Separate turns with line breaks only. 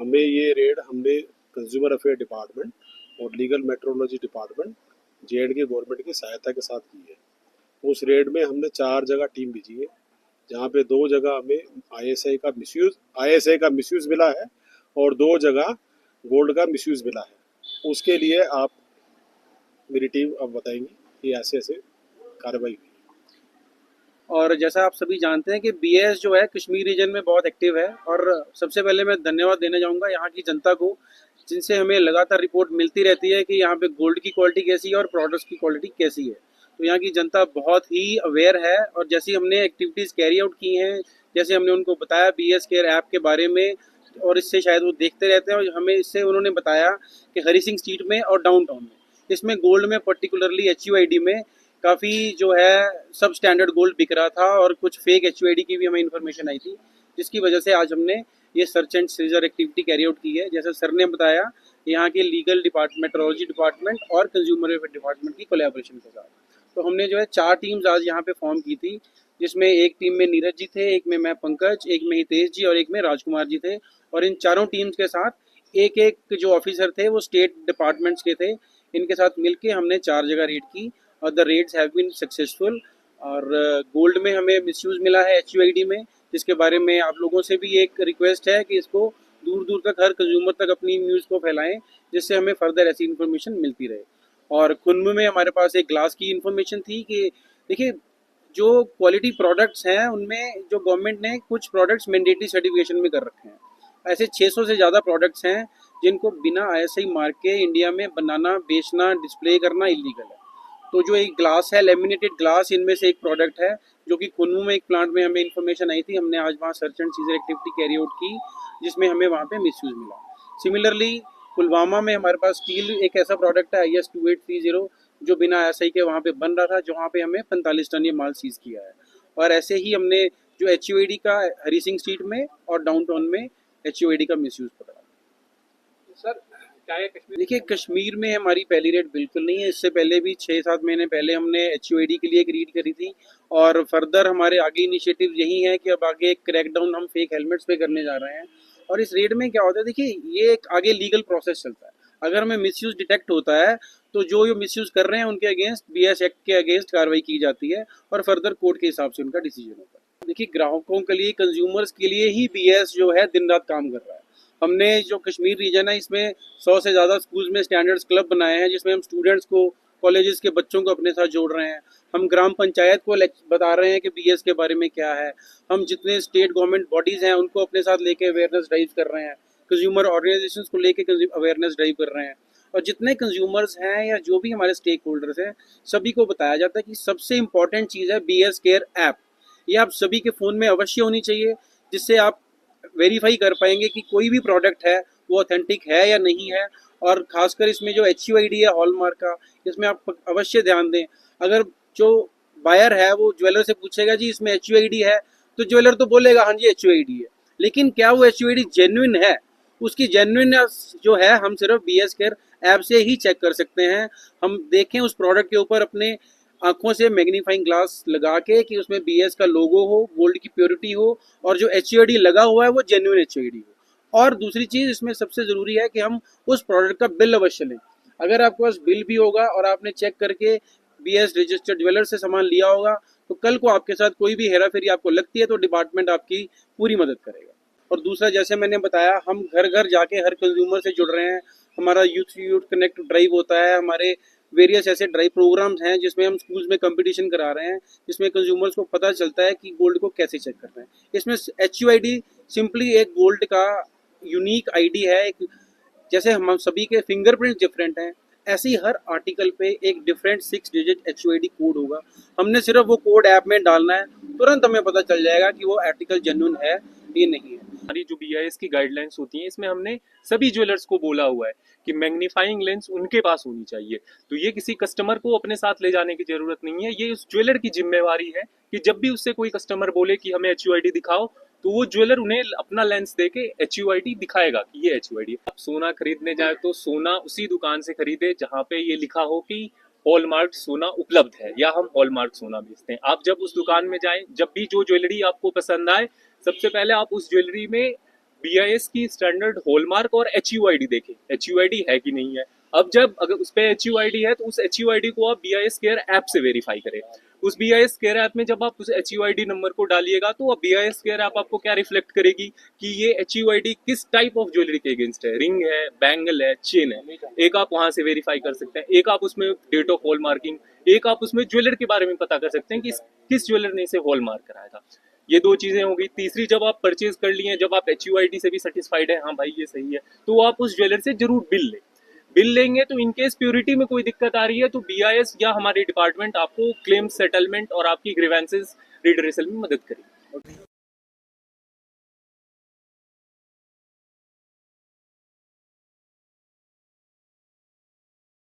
हमने consumer affair department और legal metrology department J&K government की सहायता के साथ की है। उस रेड में हमने 4 जगह टीम भेजी है, जहाँ पे 2 जगह हमें आईएसआई का मिसयूज मिला है और 2 जगह गोल्ड का मिसयूज मिला है। उसके लिए आप मेरी टीम अब बताएंगी कि ऐसे ऐसे कार्रवाई हुई।
और जैसा आप सभी जानते हैं कि बीएस जो है कश्मीर रीजन में बहुत एक्टिव है, और सबसे पहले मैं धन्यवाद देना चाहूँगा यहाँ की जनता को, जिनसे हमें लगातार रिपोर्ट मिलती रहती है कि यहाँ पे गोल्ड की क्वालिटी कैसी है और प्रोडक्ट्स की क्वालिटी कैसी है। तो यहाँ की जनता बहुत ही अवेयर है, और जैसी हमने एक्टिविटीज़ कैरी आउट की हैं, जैसे हमने उनको बताया बीएस केयर ऐप के बारे में, और इससे शायद वो देखते रहते हैं, और हमें इससे उन्होंने बताया कि हरी सिंह स्ट्रीट में और डाउनटाउन में, इसमें गोल्ड में पर्टिकुलरली HUID में काफ़ी जो है सब स्टैंडर्ड गोल्ड बिक रहा था, और कुछ फेक HUID की भी हमें इन्फॉर्मेशन आई थी, जिसकी वजह से आज हमने ये search and seizure activity carry out की है। जैसे सर ने बताया, यहाँ के लीगल डिपार्टमेंट, मेट्रोलॉजी डिपार्टमेंट और कंज्यूमर वेलफेयर डिपार्टमेंट की कोलैबोरेशन के साथ, तो हमने जो है 4 टीम्स आज यहाँ पे फॉर्म की थी, जिसमें एक टीम में नीरज जी थे, एक में मैं पंकज, एक में हितेश जी और एक में राजकुमार जी थे। और इन चारों टीम्स के साथ एक एक जो ऑफिसर थे वो स्टेट डिपार्टमेंट्स के थे, इनके साथ मिलके हमने 4 जगह रेड की, और the reds have been successful. और गोल्ड में हमें मिसयूज मिला है HUID में, जिसके बारे में आप लोगों से भी एक रिक्वेस्ट है कि इसको दूर दूर तक हर कंज्यूमर तक अपनी न्यूज़ को फैलाएं, जिससे हमें फर्दर ऐसी इन्फॉर्मेशन मिलती रहे। और कुंभ में हमारे पास एक ग्लास की इन्फॉर्मेशन थी कि देखिए, जो क्वालिटी प्रोडक्ट्स हैं उनमें जो गवर्नमेंट ने कुछ प्रोडक्ट्स मैंडेटरी सर्टिफिकेशन में कर रखे हैं। ऐसे 600 से ज़्यादा प्रोडक्ट्स हैं जिनको बिना ISI मार्क के इंडिया में बनाना, बेचना, डिस्प्ले करना इलीगल है। तो जो एक ग्लास है, लेमिनेटेड ग्लास, इनमें से एक प्रोडक्ट है, जो कि कुन्नू में एक प्लांट में हमें इन्फॉर्मेशन आई थी। हमने आज वहाँ search and seizure activity carry out की, जिसमें हमें वहाँ पे मिसयूज मिला। सिमिलरली पुलवामा में हमारे पास स्टील एक ऐसा प्रोडक्ट है IS 2830, जो बिना ISI के वहाँ पे बन रहा था, जहाँ पे हमें 45 टन ये माल सीज किया है। और ऐसे ही हमने जो HUID का हरी सिंह स्ट्रीट में और डाउनटाउन में HUID का मिसयूज पकड़ा।
सर क्या है कश्मीर?
देखिए, कश्मीर में हमारी पहली रेड बिल्कुल नहीं है। इससे पहले भी 6-7 महीने पहले हमने HUID के लिए एक रीड करी थी, और फर्दर हमारे आगे इनिशिएटिव यही है कि अब आगे एक क्रैकडाउन हम फेक हेलमेट्स पे करने जा रहे हैं। और इस रेड में क्या होता है, देखिए ये एक आगे लीगल प्रोसेस चलता है। अगर हमें मिसयूज डिटेक्ट होता है, तो जो मिसयूज कर रहे हैं उनके अगेंस्ट BS एक्ट के अगेंस्ट कार्रवाई की जाती है, और फर्दर कोर्ट के हिसाब से उनका डिसीजन होता है। देखिए, ग्राहकों के लिए, कंज्यूमर्स के लिए ही BS जो है दिन रात काम कर रहा है। हमने जो कश्मीर रीजन है, इसमें 100 से ज़्यादा स्कूल्स में स्टैंडर्ड्स क्लब बनाए हैं, जिसमें हम स्टूडेंट्स को, कॉलेजेस के बच्चों को अपने साथ जोड़ रहे हैं। हम ग्राम पंचायत को बता रहे हैं कि BS के बारे में क्या है। हम जितने स्टेट गवर्नमेंट बॉडीज़ हैं उनको अपने साथ लेके अवेयरनेस ड्राइव कर रहे हैं। कंज्यूमर ऑर्गेनाइजेशंस को लेके अवेयरनेस ड्राइव कर रहे हैं। और जितने कंज्यूमर्स हैं या जो भी हमारे स्टेक होल्डर्स हैं, सभी को बताया जाता है कि सबसे इम्पॉर्टेंट चीज़ है BS केयर ऐप। ये आप सभी के फ़ोन में अवश्य होनी चाहिए, जिससे आप वेरीफाई कर पाएंगे कि कोई भी प्रोडक्ट है वो ऑथेंटिक है या नहीं है। और खासकर इसमें जो HUID है हॉलमार्क का, इसमें आप अवश्य ध्यान दें। अगर जो बायर है वो ज्वेलर से पूछेगा जी इसमें HUID है, तो ज्वेलर तो बोलेगा हाँ जी HUID है, लेकिन क्या वो HUID जेन्युइन है? उसकी जेन्युइन जो है हम सिर्फ BS केयर ऐप से ही चेक कर सकते हैं। हम देखें उस प्रोडक्ट के ऊपर अपने आंखों से मैग्नीफाइंग ग्लास लगा के कि उसमें BS का लोगो हो, गोल्ड की प्योरिटी हो, और जो HUID लगा हुआ है वो जेन्युइन HUID हो। और दूसरी चीज़ इसमें सबसे ज़रूरी है कि हम उस प्रोडक्ट का बिल अवश्य लें। अगर आपके पास बिल भी होगा और आपने चेक करके BS रजिस्टर्ड ज्वेलर से सामान लिया होगा, तो कल को आपके साथ कोई भी हेरा फेरी आपको लगती है तो डिपार्टमेंट आपकी पूरी मदद करेगा। और दूसरा, जैसे मैंने बताया, हम घर घर जाके हर कंज्यूमर से जुड़ रहे हैं। हमारा यूथ कनेक्ट ड्राइव होता है, हमारे वेरियस ऐसे ड्राइव प्रोग्राम्स हैं जिसमें हम स्कूल्स में कंपटीशन करा रहे हैं, जिसमें कंज्यूमर्स को पता चलता है कि गोल्ड को कैसे चेक करना है। इसमें HUID सिंपली एक गोल्ड का यूनिक ID है। एक जैसे हम सभी के फिंगरप्रिंट डिफरेंट हैं, ऐसे ही हर आर्टिकल पे एक डिफरेंट 6 डिजिट HUID कोड होगा। हमने सिर्फ वो कोड ऐप में डालना है, तुरंत हमें पता चल जाएगा कि वो आर्टिकल जेन्युइन है ये नहीं है।
हमारी जो BIS की गाइडलाइंस होती हैं, इसमें हमने सभी ज्वेलर्स को बोला हुआ है कि मैग्नीफाइंग लेंस उनके पास होनी चाहिए। तो ये किसी कस्टमर को अपने साथ ले जाने की जरूरत नहीं है, ये उस ज्वेलर की जिम्मेवारी है कि जब भी उससे कोई कस्टमर बोले कि हमें HUID दिखाओ, तो वो ज्वेलर उन्हें अपना लेंस देके HUID दिखाएगा कि ये HUID। आप सोना खरीदने जाए तो सोना उसी दुकान से खरीदे जहाँ पे ये लिखा हो कि हॉलमार्क सोना उपलब्ध है, या हम हॉलमार्क सोना बेचते हैं। आप जब उस दुकान में जाएं, जब भी जो ज्वेलरी आपको पसंद आए, सबसे पहले आप उस ज्वेलरी में BIS की स्टैंडर्ड हॉलमार्क और HUID देखें, HUID है कि नहीं है। अब जब अगर उस पर HUID है तो उस HUID को आप BIS केयर ऐप से वेरीफाई करें। उस BIS केयर ऐप में जब आप उस HUID नंबर को डालिएगा तो BIS केयर ऐप आपको क्या रिफ्लेक्ट करेगी कि ये HUID किस टाइप ऑफ ज्वेलरी के अगेंस्ट है, रिंग है, बैंगल है, चेन है। एक आप वहां से वेरीफाई कर सकते हैं, एक आप उसमें डेट ऑफ हॉल मार्किंग, एक आप उसमें ज्वेलर के बारे में पता कर सकते हैं कि किस ज्वेलर ने इसे हॉल मार्क कराया था। ये दो चीजें हो गई। तीसरी, जब आप परचेज कर लिए, जब आप HUID से भी सेटिस्फाइड है, हाँ भाई ये सही है, तो आप उस ज्वेलर से जरूर बिल लेंगे। तो इनकेस प्योरिटी में कोई दिक्कत आ रही है तो BIS या हमारी डिपार्टमेंट आपको क्लेम सेटलमेंट और आपकी ग्रीवेंसेस रिड्रेसल में मदद करेगी।